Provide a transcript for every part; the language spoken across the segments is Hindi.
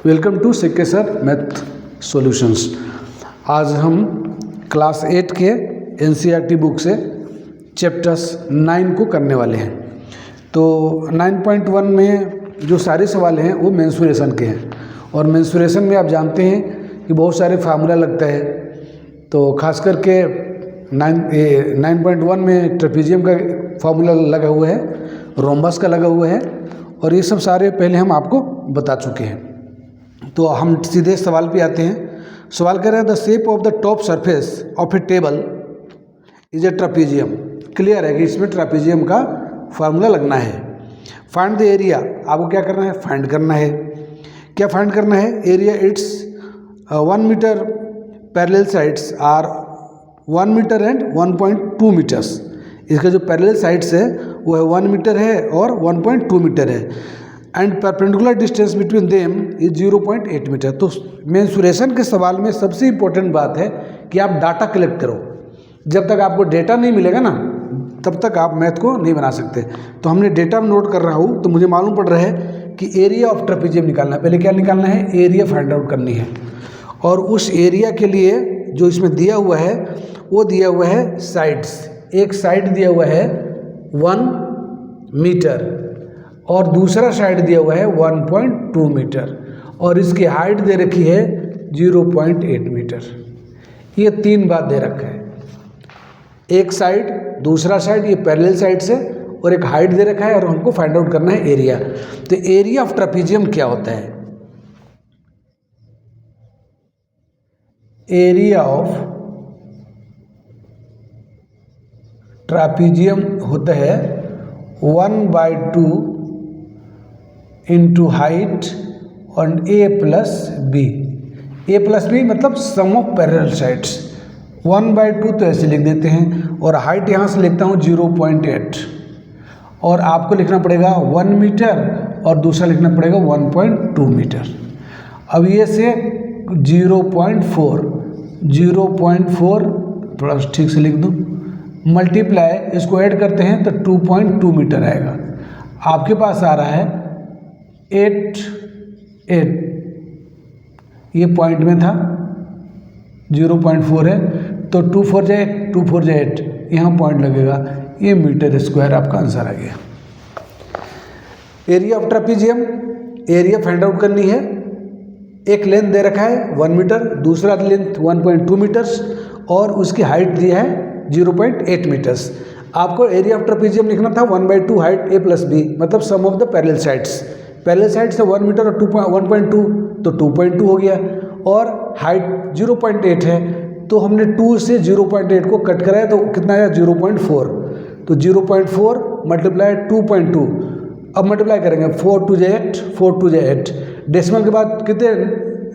वेलकम टू सिक्के सर मैथ सॉल्यूशंस। आज हम क्लास 8 के एनसीईआरटी बुक से चैप्टर्स 9 को करने वाले हैं। तो 9.1 में जो सारे सवाल हैं वो मेंसुरेशन के हैं, और मेंसुरेशन में आप जानते हैं कि बहुत सारे फार्मूला लगता है। तो खास करके 9.1 में ट्रेपीजियम का फार्मूला लगा हुआ है, रोम्बस का लगा हुआ है, और ये सब सारे पहले हम आपको बता चुके हैं। तो हम सीधे सवाल पे आते हैं। सवाल कह रहे हैं the shape of the top surface of A table is a trapezium. Clear है कि इसमें ट्रेपीजियम का फार्मूला लगना है। फाइंड द एरिया, आपको क्या करना है? फाइंड करना है। क्या फाइंड करना है? Area it's 1 metre, parallel sides are 1 metre and 1.2 metres. इसका जो पैरेलल साइड्स है वो है 1 मीटर है और 1.2 मीटर है, and perpendicular distance between them is 0.8 metre. तो मेंसुरेशन के सवाल में सबसे इम्पोर्टेंट बात है कि आप डाटा कलेक्ट करो। जब तक आपको डेटा नहीं मिलेगा ना, तब तक आप मैथ को नहीं बना सकते। तो हमने डेटा नोट कर रहा हूँ, तो मुझे मालूम पड़ रहा है कि एरिया ऑफ ट्रेपीजियम निकालना है। पहले क्या निकालना है? एरिया फाइंड आउट करनी है। और उस एरिया के लिए जो इसमें दिया हुआ है वो दिया हुआ है साइड्स। एक साइड दिया हुआ है 1 मीटर और दूसरा साइड दिया हुआ है 1.2 मीटर, और इसकी हाइट दे रखी है 0.8 मीटर। ये 3 बात दे रखा है, एक साइड, दूसरा साइड, ये पैरेलल साइड से, और एक हाइट दे रखा है, और हमको फाइंड आउट करना है एरिया। तो एरिया ऑफ ट्रेपीजियम क्या होता है? एरिया ऑफ ट्रेपीजियम होता है 1/2 इंटू हाइट और ए प्लस बी। ए प्लस बी मतलब सम ऑफ पैरेलल साइड्स। 1/2 तो ऐसे लिख देते हैं, और हाइट यहाँ से लिखता हूँ 0.8, और आपको लिखना पड़ेगा 1 मीटर और दूसरा लिखना पड़ेगा 1.2 मीटर। अब ये से 0.4 थोड़ा ठीक से लिख दूँ, मल्टीप्लाई, इसको ऐड करते हैं तो 2.2 मीटर आएगा। आपके पास आ रहा है 8, ये पॉइंट में था, 0.4 है, तो 2 4 जाए 2 4 जाए 8, यहाँ पॉइंट लगेगा। ये मीटर स्क्वायर आपका आंसर आ गया। Area of trapezium, area find out करनी है। एक लेंथ दे रखा है 1 मीटर, दूसरा लेंथ 1.2 मीटर्स, और उसकी हाइट दी है 0.8 मीटर्स। आपको एरिया ऑफ ट्रेपीजियम लिखना था 1/2 हाइट ए प्लस बी, मतलब sum of the parallel sides. Parallel side से 1 मीटर और 1.2 तो 2.2 हो गया, और हाइट 0.8 है, तो हमने 2 से 0.8 को कट कराया तो कितना आया? 0.4। तो 0.4 मल्टीप्लाई 2.2, अब मल्टीप्लाई करेंगे 4 2 जाए 8, 4 2 जाए 8। डेसिमल के बाद कितने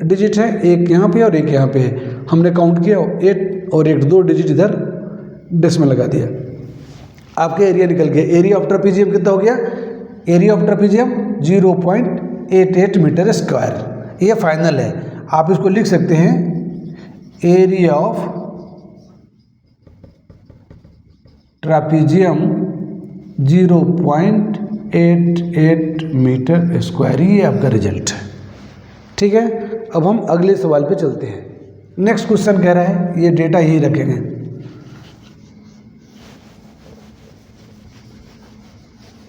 डिजिट हैं? एक यहाँ पे और एक यहाँ पे है। हमने काउंट किया 8 और 1, 2 डिजिट इधर डेसिमल लगा दिया, आपके एरिया निकल गया। एरिया ऑफ ट्रेपीजियम कितना हो गया? Area of trapezium 0.88 metre square. ये फाइनल है, आप इसको लिख सकते हैं area of trapezium 0.88 metre square. ये आपका रिजल्ट है। ठीक है, अब हम अगले सवाल पे चलते हैं। नेक्स्ट क्वेश्चन कह रहा है, ये डेटा यही रखेंगे।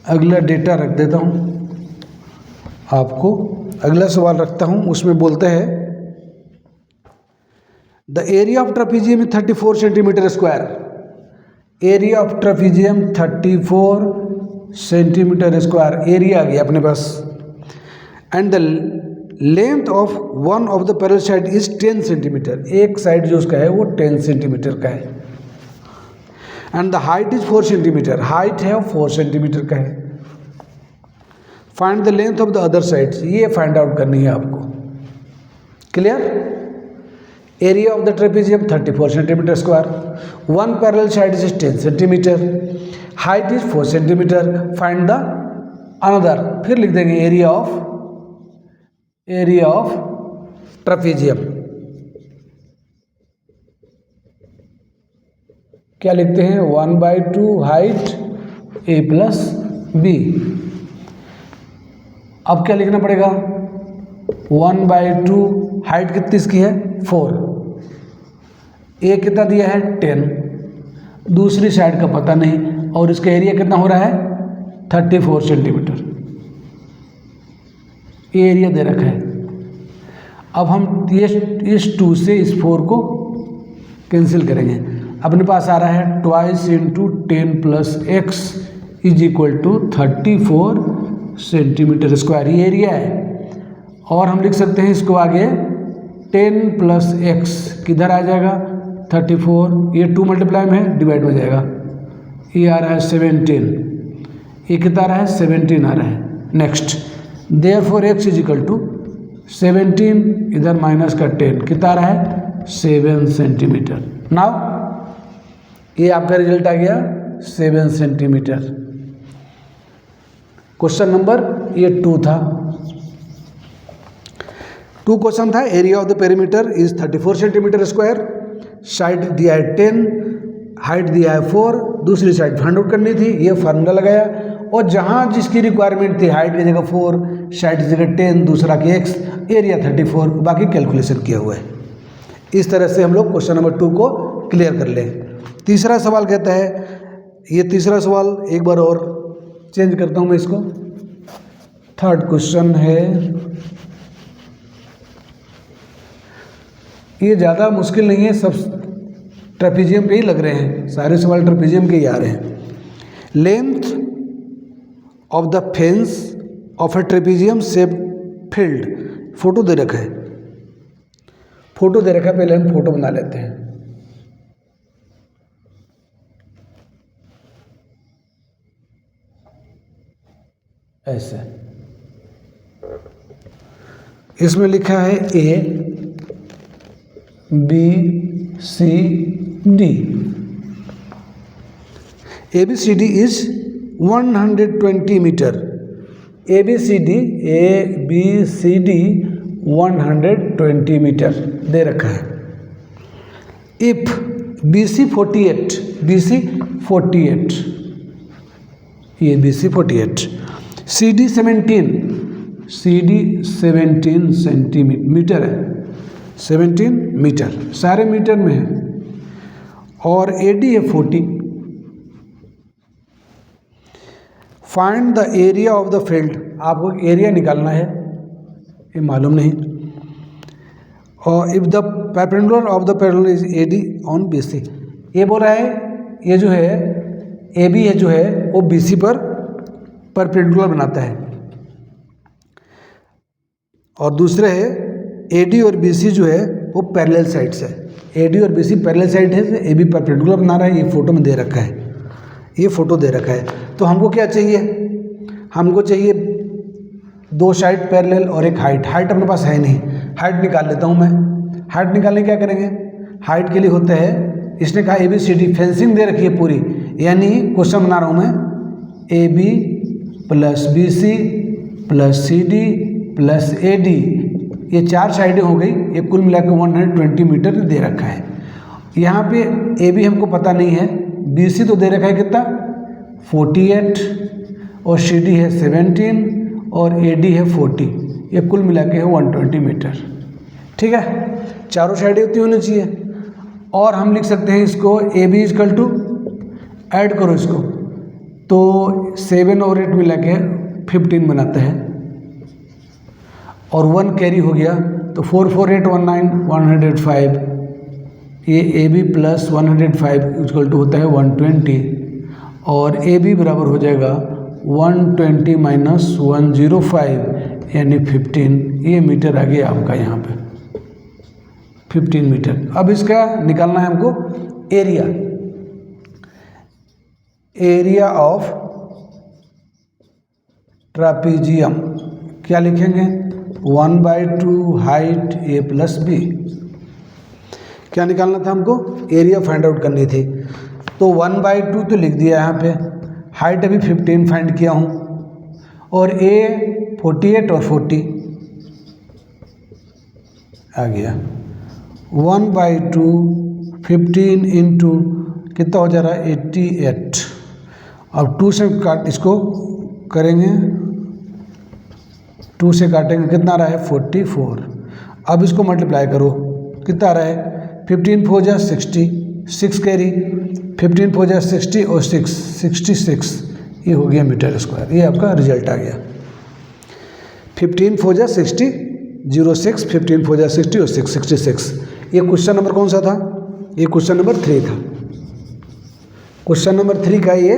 अगला डेटा रख देता हूँ आपको, अगला सवाल रखता हूँ। उसमें बोलता है the area of trapezium 34 centimetre square. Area of trapezium 34 centimetre square area आ गया अपने पास, and the length of one of the parallel side is 10 centimetre. एक साइड जो उसका है वो 10 सेंटीमीटर का है, and the height is 4 centimetre. Height है 4 सेंटीमीटर का है। Find the length of the other sides. ये फाइंड आउट करनी है आपको। Clear? Area of the trapezium 34 centimetre square, one parallel side is 10 centimetre, height is 4 centimetre. Find the another, फिर लिख देंगे एरिया ऑफ ट्रेपीजियम। क्या लिखते हैं? 1/2 हाइट ए प्लस बी। अब क्या लिखना पड़ेगा? 1/2, हाइट कितनी इसकी है 4, ए कितना दिया है 10, दूसरी साइड का पता नहीं, और इसका एरिया कितना हो रहा है 34 सेंटीमीटर, ये एरिया दे रखा है। अब हम इस 2 से इस 4 को कैंसिल करेंगे, अपने पास आ रहा है 2 × 10 + x = 34 सेंटीमीटर स्क्वायर, ये एरिया है। और हम लिख सकते हैं इसको आगे 10 + x किधर आ जाएगा 34, ये 2 मल्टीप्लाई में डिवाइड हो जाएगा, ये आ रहा है 17, ये कितना आ रहा है 17 आ रहा है। नेक्स्ट देयरफॉर x = 17, इधर माइनस का 10 कितना आ रहा है 7 सेंटीमीटर। नाउ ये आपका रिजल्ट आ गया 7 सेंटीमीटर। क्वेश्चन नंबर ये 2 था। 2 क्वेश्चन था, area of the perimeter is 34 centimetre square, side दिया है 10, हाइट दिया है 4, दूसरी साइड फाइंड आउट करनी थी, ये फार्मूला लगाया, और जहाँ जिसकी रिक्वायरमेंट थी हाइट की जगह 4, साइड की जगह 10, दूसरा की x, एरिया 34, बाकी कैलकुलेशन किया हुआ है। इस तरह से हम लोग क्वेश्चन नंबर 2 को क्लियर कर लें। तीसरा सवाल कहता है, ये तीसरा सवाल एक बार और चेंज करता हूँ मैं इसको, थर्ड क्वेश्चन है, ये ज़्यादा मुश्किल नहीं है, सब ट्रेपेजियम के ही लग रहे हैं, सारे सवाल ट्रेपेजियम के ही आ रहे हैं। Length of the fence of a trapezium shape field, photo दे रखा है, फोटो दे रखा है, पहले हम फोटो बना लेते हैं। ऐसे इसमें लिखा है ABCD, ABCD is 120 metre, ABCD 120 metre दे रखा है। इफ BC 48, ये BC 48, CD 17 सेंटीमीटर है, 17 मीटर, सारे मीटर में है, और AD है 40। Find the area of the field, आपको एरिया निकालना है, ये मालूम नहीं। और if the perpendicular of the parallel is AD on BC, ये बोल रहा है ये जो है AB है जो है वो BC पर परपेंडिकुलर बनाता है, और दूसरे है AD और BC जो है वो पैरेलल साइड्स है, AD और BC पैरेलल साइड है, AB परपेंडिकुलर बना रहा है, ये फोटो में दे रखा है, ये फोटो दे रखा है। तो हमको क्या चाहिए, हमको चाहिए 2 साइड पैरेलल और एक हाइट, हाइट अपने पास है नहीं, हाइट निकाल लेता हूँ मैं। हाइट निकालने क्या करेंगे, हाइट के लिए होता है, इसने कहा ABCD, फेंसिंग दे रखी है पूरी, यानी क्वेश्चन बना रहा हूँ मैं, AB + BC + CD + AD, ये 4 साइडें हो गई, ये कुल मिलाकर 120 मीटर दे रखा है। यहाँ पे AB हमको पता नहीं है, BC तो दे रखा है कितना 48, और CD है 17, और AD है 40, ये कुल मिला के है 120 मीटर। ठीक है, चारों साइडें उतनी होनी चाहिए। और हम लिख सकते हैं इसको AB = ऐड करो इसको, तो 7 और 8 मिला के 15 बनाता है, और 1 कैरी हो गया, तो 4 4 8 19 105, ये AB + 105 = होता है 120, और AB बराबर हो जाएगा 120 - 105 यानी 15, ये मीटर आ गया आपका यहाँ पे 15 मीटर। अब इसका निकालना है हमको एरिया, एरिया ऑफ ट्रापीजियम, क्या लिखेंगे 1/2 हाइट A + B। क्या निकालना था हमको, एरिया फाइंड आउट करनी थी, तो 1/2 तो लिख दिया यहाँ पे, हाइट अभी 15 फाइंड किया हूँ, और A 48 और 40 आ गया, 1/2 15 इंटू कितना हो जा रहा है 88। अब 2 से काट इसको करेंगे 2 से काटेंगे कितना आ रहा है 44। अब इसको मल्टीप्लाई करो, कितना आ रहा है 15 4 जा 60, 6 कैरी, 15 4 जा 60 और 6 66, ये हो गया मीटर स्क्वायर। ये आपका रिजल्ट आ गया। 15 4 जा 60, 06, 15 4 जा 60 और 6 66। ये क्वेश्चन नंबर कौन सा था? ये क्वेश्चन नंबर 3 था। क्वेश्चन नंबर 3 का ये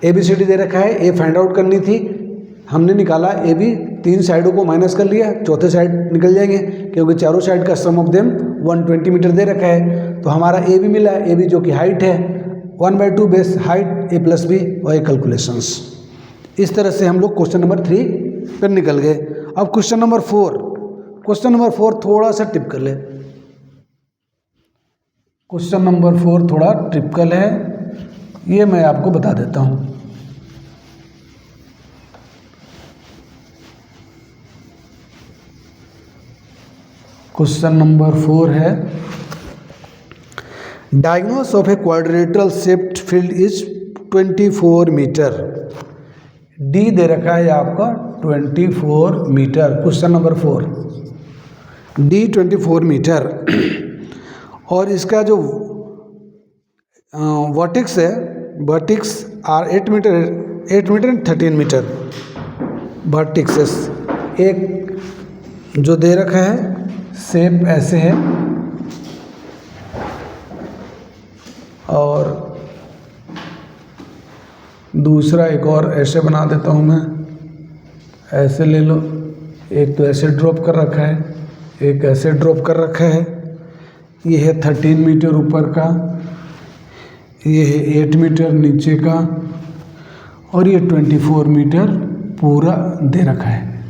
ABCD दे रखा है, ए फाइंड आउट करनी थी, हमने निकाला AB, 3 साइडों को माइनस कर लिया, चौथे साइड निकल जाएंगे क्योंकि चारों साइड का सम ऑफ देम 120 मीटर दे रखा है। तो हमारा AB मिला, AB जो कि हाइट है 1/2 बेस हाइट A + B और ये कैलकुलेशंस। इस तरह से हम लोग क्वेश्चन नंबर 3 पर निकल गए। अब क्वेश्चन नंबर 4, क्वेश्चन नंबर 4 थोड़ा सा टिपिकल है। क्वेश्चन नंबर 4 थोड़ा टिपिकल है, ये मैं आपको बता देता हूँ। क्वेश्चन नंबर 4 है, diagonal of a quadrilateral shaped field is 24 metre. D दे रखा है आपका 24 metre. Question number 4, D 24 metre और इसका जो वर्टिक्स है, vertex are 8 metre and 13 metre vertexes. एक जो दे रखा है शेप ऐसे है और दूसरा एक और ऐसे बना देता हूँ मैं, ऐसे ले लो। एक तो ऐसे ड्रॉप कर रखा है, एक ऐसे ड्रॉप कर रखा है। ये है 13 मीटर ऊपर का, ये है 8 मीटर नीचे का और ये 24 मीटर पूरा दे रखा है।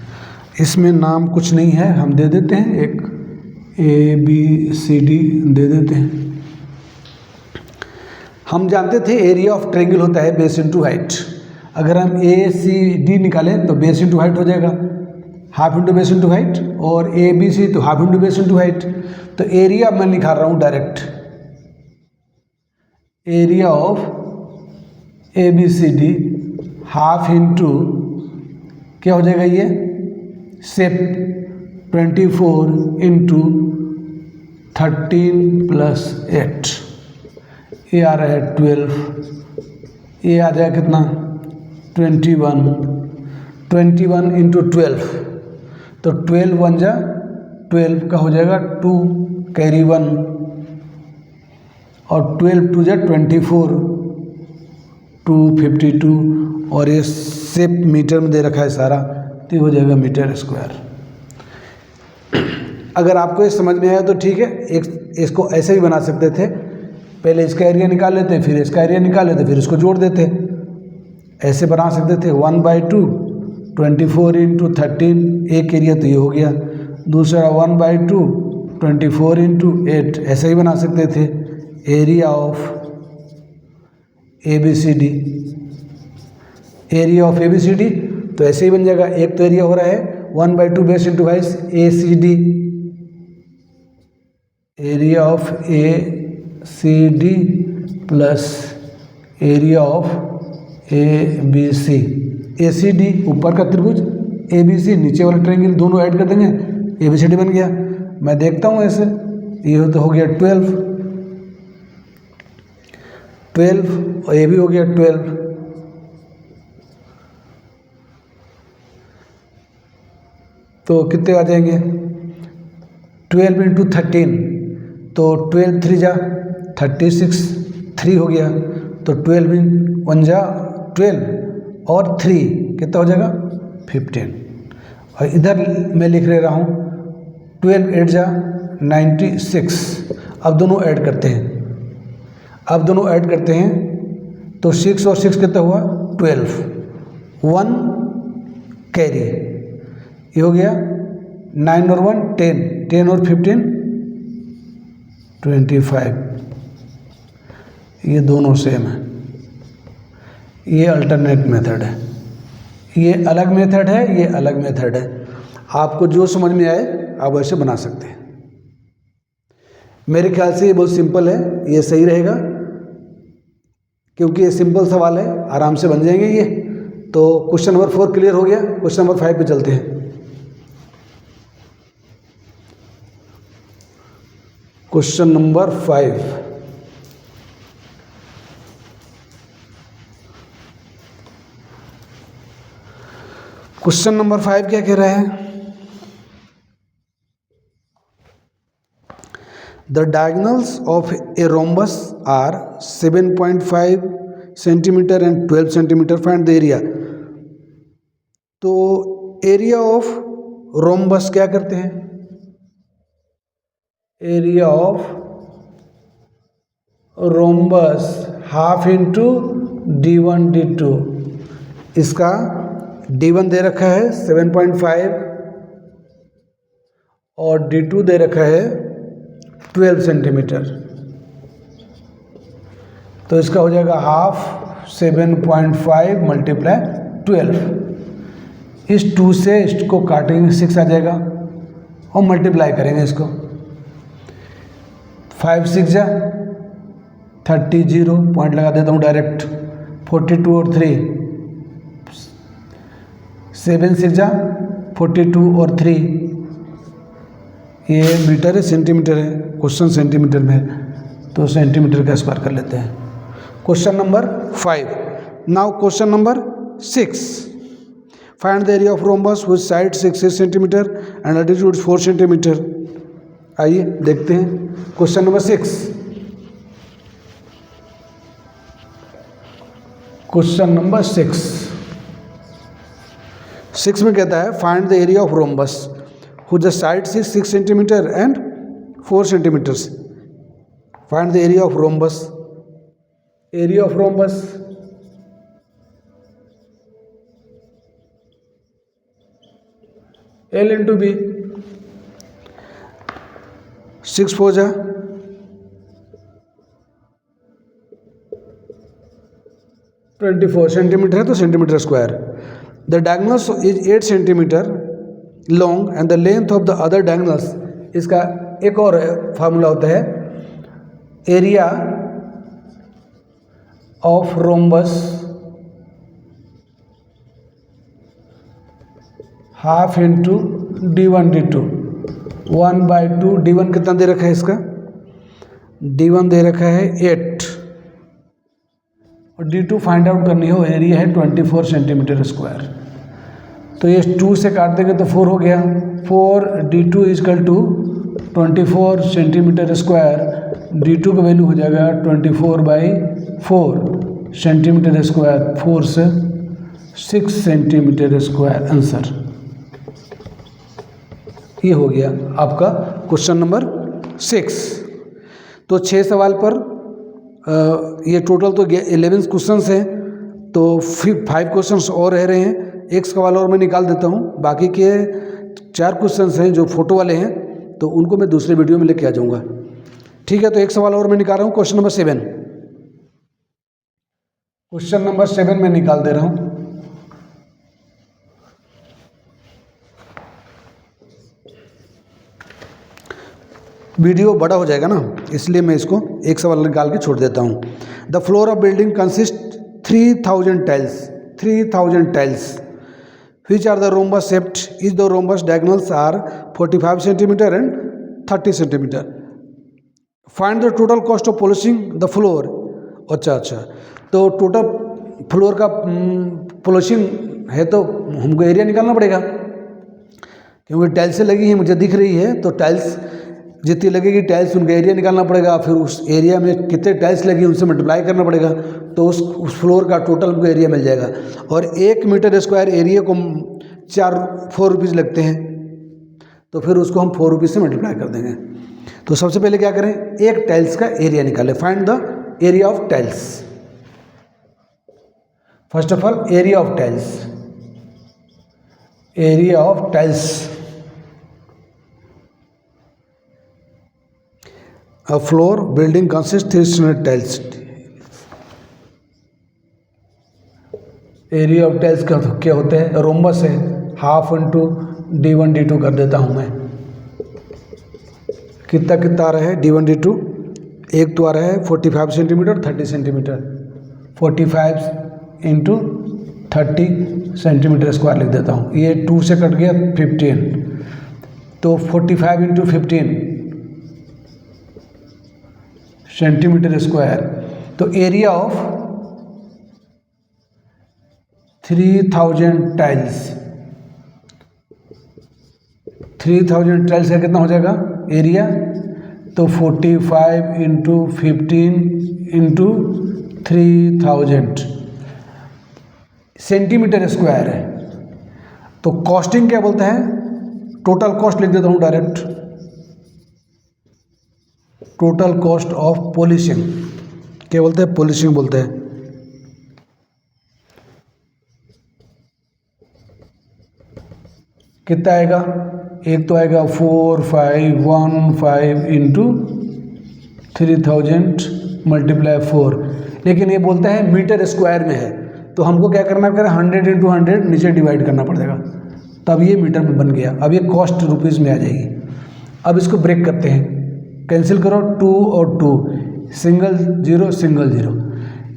इसमें नाम कुछ नहीं है, हम दे देते हैं, एक ABCD दे देते हैं। हम जानते थे एरिया ऑफ ट्रायंगल होता है बेस इंटू हाइट। अगर हम ACD निकालें तो बेस इंटू हाइट हो जाएगा, half into base into height, और ABC तो half into base into height. तो एरिया मैं निकाल रहा हूँ direct, area of ABCD half into क्या हो जाएगा ये शेप 24 इंटू 13 + 8, ये आ रहा है 12, ये आ जाएगा कितना 21 इंटू 12, तो 12 1 जा 12 का हो जाएगा 2 कैरी 1 और 12 2 जा 24 252 और ये शेप मीटर में दे रखा है सारा, तो ये हो जाएगा मीटर स्क्वायर। अगर आपको ये समझ में आया तो ठीक है, एक इसको ऐसे भी बना सकते थे, पहले इसका एरिया निकाल लेते, फिर इसका एरिया निकाल लेते, फिर इसको जोड़ देते। ऐसे बना सकते थे 1/2 24 इंटू 13, एक एरिया तो ये हो गया, दूसरा 1/2 24 इंटू 8, ऐसे ही बना सकते थे। Area of ABCD, area of ABCD तो ऐसे ही बन जाएगा। एक तो एरिया हो रहा है 1/2 base into height ACD, area of ACD plus area of ABC। ACD ऊपर का त्रिभुज, ABC नीचे वाला ट्रायंगल, दोनों ऐड कर देंगे, ABCD बन गया। मैं देखता हूँ ऐसे, ये तो हो गया 12 और ये भी हो गया 12। तो कितने आ जाएंगे 12 इंटू 13, तो 12 3 जा 36, 3 हो गया, तो 12 1 जा 12 और 3 कितना हो जाएगा 15। और इधर मैं लिख ले रहा हूँ 12 8 जा 96। अब दोनों ऐड करते हैं, तो 6 और 6 कितना हुआ 12, 1 कैरी, ये हो गया 9 और 1 10, 10 और 15 25। ये दोनों सेम है, ये अल्टरनेट मेथड है, ये अलग मेथड है, ये अलग मेथड है। आपको जो समझ में आए आप वैसे बना सकते हैं। मेरे ख्याल से ये बहुत सिंपल है, ये सही रहेगा क्योंकि ये सिंपल सवाल है, आराम से बन जाएंगे ये। तो क्वेश्चन नंबर 4 क्लियर हो गया। क्वेश्चन नंबर 5 पे चलते हैं। Question number 5। क्वेश्चन नंबर 5 क्या कह रहा है? The diagonals of a rhombus are 7.5 centimetre and 12 centimetre, find the area. तो एरिया ऑफ रोम्बस क्या करते हैं? Area of rhombus half into d1 d2। इसका d1 दे रखा है 7.5 और d2 दे रखा है 12 सेंटीमीटर। तो इसका हो जाएगा हाफ 7.5 मल्टीप्लाई 12। इस 2 से इसको काटेंगे 6 आ जाएगा और मल्टीप्लाई करेंगे इसको। 5 6 जा 30, 0 पॉइंट लगा देता हूँ डायरेक्ट। 42 और 3, 7 6 जा 42 और 3, ये मीटर है सेंटीमीटर है, क्वेश्चन सेंटीमीटर में है तो सेंटीमीटर का स्क्वायर कर लेते हैं। Question number 5। Now question number 6, find the area of rhombus with side 6 centimetre and altitude 4 centimetre. आइए देखते हैं क्वेश्चन नंबर 6। क्वेश्चन नंबर 6 में कहता है find the area of rhombus whose the sides is 6 centimeter and 4 centimeters. Find the area of rhombus. Area of rhombus L into B। 6 4 जा 24 सेंटीमीटर है तो centimetre square. The diagonals is 8 centimetre long and the length of the other diagonals. इसका एक और फार्मूला होता है area of rhombus half into d1 d2 1/2। d1 कितना दे रखा है इसका? d1 दे रखा है 8 और d2 फाइंड आउट करनी हो, एरिया है 24 सेंटीमीटर स्क्वायर। तो ये 2 से काट देंगे तो 4 हो गया। 4 d2 is equal to 24 centimetre square. d2 का वैल्यू हो जाएगा 24/4 सेंटीमीटर स्क्वायर। 4 से 6 सेंटीमीटर स्क्वायर आंसर। ये हो गया आपका क्वेश्चन नंबर 6। तो 6 सवाल पर ये टोटल तो 11 क्वेश्चन हैं, तो 5 क्वेश्चन और रह रहे हैं। एक सवाल और मैं निकाल देता हूँ, बाकी के 4 क्वेश्चन हैं जो फोटो वाले हैं तो उनको मैं दूसरे वीडियो में लेके आ जाऊँगा। ठीक है, तो एक सवाल और मैं निकाल रहा हूँ, क्वेश्चन नंबर 7। क्वेश्चन नंबर 7 में निकाल दे रहा हूँ। वीडियो बड़ा हो जाएगा ना, इसलिए मैं इसको एक सवाल निकाल के छोड़ देता हूँ। The floor of building consist 3000 tiles. 3000 tiles which are the rhombus shaped is the rhombus diagonals are 45 centimeter and 30 centimeter. Find the total cost of polishing the floor. अच्छा, तो टोटल फ्लोर का पॉलिशिंग है तो हमको एरिया निकालना पड़ेगा, क्योंकि टाइल्सें लगी हैं मुझे दिख रही है, तो टाइल्स जितनी लगेगी टाइल्स उनका एरिया निकालना पड़ेगा। फिर उस एरिया में कितने टाइल्स लगी उनसे मल्टीप्लाई करना पड़ेगा, तो उस फ्लोर का टोटल हमको एरिया मिल जाएगा। और 1 मीटर स्क्वायर एरिया को 4 रुपीज़ लगते हैं, तो फिर उसको हम 4 रुपीज़ से मल्टीप्लाई कर देंगे। तो सबसे पहले क्या करें, एक टाइल्स का एरिया निकालें। Find the area of tiles. First of all area of tiles. Area of tiles, a floor building consists 300 tiles. Area of tiles का क्या होता है, रोम्बस है, हाफ इंटू d1 d2 कर देता हूँ मैं। कितना आ रहा है d1 d2? एक तो आ रहा है 45 centimetre 30 centimetre. 45 into 30 centimetre square लिख देता हूँ। ये 2 से कट गया 15, तो 45 इंटू 15 सेंटीमीटर स्क्वायर। तो एरिया ऑफ 3000 टाइल्स, 3000 टाइल्स का कितना हो जाएगा एरिया? तो 45 इंटू 15 इंटू 3000 सेंटीमीटर स्क्वायर है। तो कॉस्टिंग क्या बोलते हैं? टोटल कॉस्ट लिख देता हूँ direct, total cost of polishing. क्या बोलते हैं? पॉलिशिंग बोलते हैं। कितना आएगा? एक तो आएगा 4515 इंटू 3000 मल्टीप्लाई 4, लेकिन ये बोलता है मीटर स्क्वायर में है, तो हमको क्या करना पड़ेगा? 100 इंटू 100 नीचे डिवाइड करना पड़ेगा, तब ये मीटर में बन गया। अब ये कॉस्ट रुपीज़ में आ जाएगी। अब इसको ब्रेक करते हैं, कैंसिल करो 2 और 2, सिंगल जीरो सिंगल जीरो।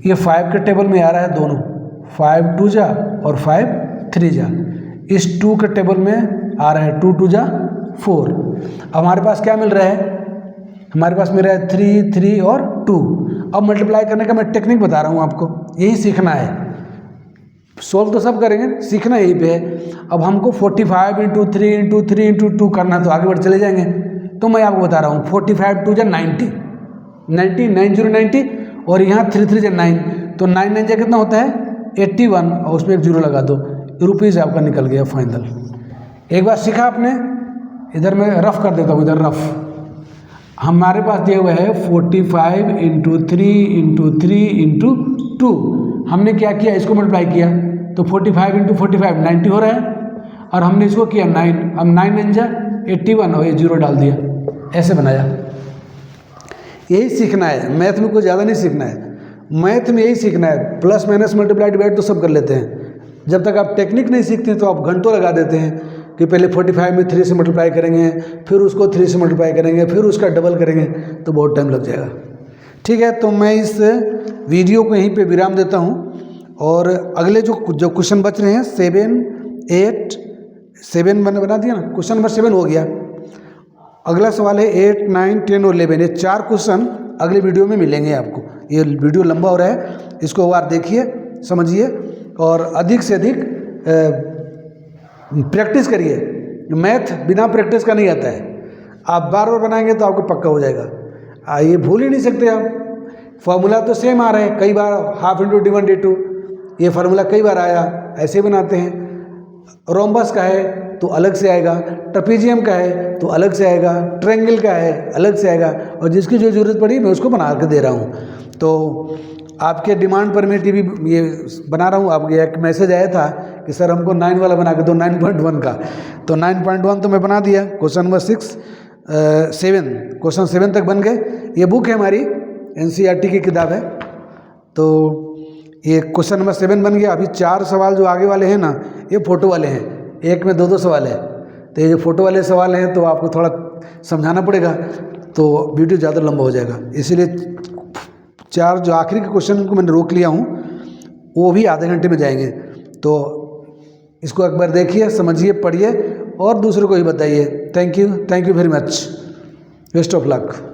ये 5 के टेबल में आ रहा है दोनों, 5 2 जा और 5 3 जा। इस 2 के टेबल में आ रहा है 2 2 जा 4। अब हमारे पास क्या मिल रहा है? हमारे पास मिल रहा है 3 3 और 2। अब मल्टीप्लाई करने का मैं टेक्निक बता रहा हूँ आपको, यही सीखना है। सोल्व तो सब करेंगे, सीखना यही पे है। अब हमको 45 इंटू 3 इंटू 3 इंटू 2 करना है, तो आगे बढ़ चले जाएंगे। तो मैं आपको बता रहा हूँ 45 2 जा 90, 90 90 90 और यहाँ 3 3 जा 9, तो 9 9 जा कितना होता है? 81 और उसमें एक जीरो लगा दो, रुपीज़ आपका निकल गया फाइनल। एक बार सीखा आपने? इधर मैं रफ कर देता हूँ, इधर रफ। हमारे पास दिया हुआ है 45 इंटू 3 इंटू 3 इंटू 2। हमने क्या किया? इसको मल्टीप्लाई किया, तो 45 इंटू 45 90 हो रहा है, और हमने इसको किया 9। अब 9 9 जा 81 और ये जीरो डाल दिया, ऐसे बनाया। यही सीखना है, मैथ में कुछ ज़्यादा नहीं सीखना है। मैथ में यही सीखना है, प्लस माइनस मल्टीप्लाई डिवाइड तो सब कर लेते हैं। जब तक आप टेक्निक नहीं सीखते तो आप घंटों लगा देते हैं कि पहले 45 में 3 से मल्टीप्लाई करेंगे, फिर उसको 3 से मल्टीप्लाई करेंगे, फिर उसका डबल करेंगे, तो बहुत टाइम लग जाएगा। ठीक है, तो मैं इस वीडियो को यहीं पे विराम देता हूँ, और अगले जो क्वेश्चन बच रहे हैं 7 8 7 मैंने बना दिया ना, क्वेश्चन नंबर 7 हो गया। अगला सवाल है 8 9 10 और 11। ये 4 क्वेश्चन अगले वीडियो में मिलेंगे आपको। ये वीडियो लंबा हो रहा है, इसको बार देखिए, समझिए, और अधिक से अधिक प्रैक्टिस करिए। मैथ बिना प्रैक्टिस का नहीं आता है। आप बार बार बनाएंगे तो आपको पक्का हो जाएगा। ये भूल ही नहीं सकते आप। फॉर्मूला तो सेम आ रहा है, कई बार हाफ इंटू D1 D2 ये फार्मूला कई बार आया, ऐसे बनाते हैं। रोम्बस का है तो अलग से आएगा, ट्रेपेजियम का है तो अलग से आएगा, ट्रायंगल का है अलग से आएगा, और जिसकी जो ज़रूरत पड़ी मैं उसको बना के दे रहा हूँ। तो आपके डिमांड पर मैं टीवी ये बना रहा हूँ। आपके एक मैसेज आया था कि सर हमको 9 वाला बना के दो, 9.1 का। तो 9.1 तो मैं बना दिया। क्वेश्चन नंबर 7 क्वेश्चन 7 तक बन गए। ये बुक है हमारी, NCERT की किताब है। तो ये क्वेश्चन नंबर 7 बन गया। अभी 4 सवाल जो आगे वाले हैं ना, ये फ़ोटो वाले हैं, एक में 2 सवाल है। तो ये जो फ़ोटो वाले सवाल हैं तो आपको थोड़ा समझाना पड़ेगा, तो वीडियो ज़्यादा लंबा हो जाएगा। इसीलिए 4 जो आखिरी के क्वेश्चन को मैंने रोक लिया हूँ, वो भी आधे घंटे में जाएंगे। तो इसको एक बार देखिए, समझिए, पढ़िए और दूसरों को भी बताइए। Thank you very much. Best of luck.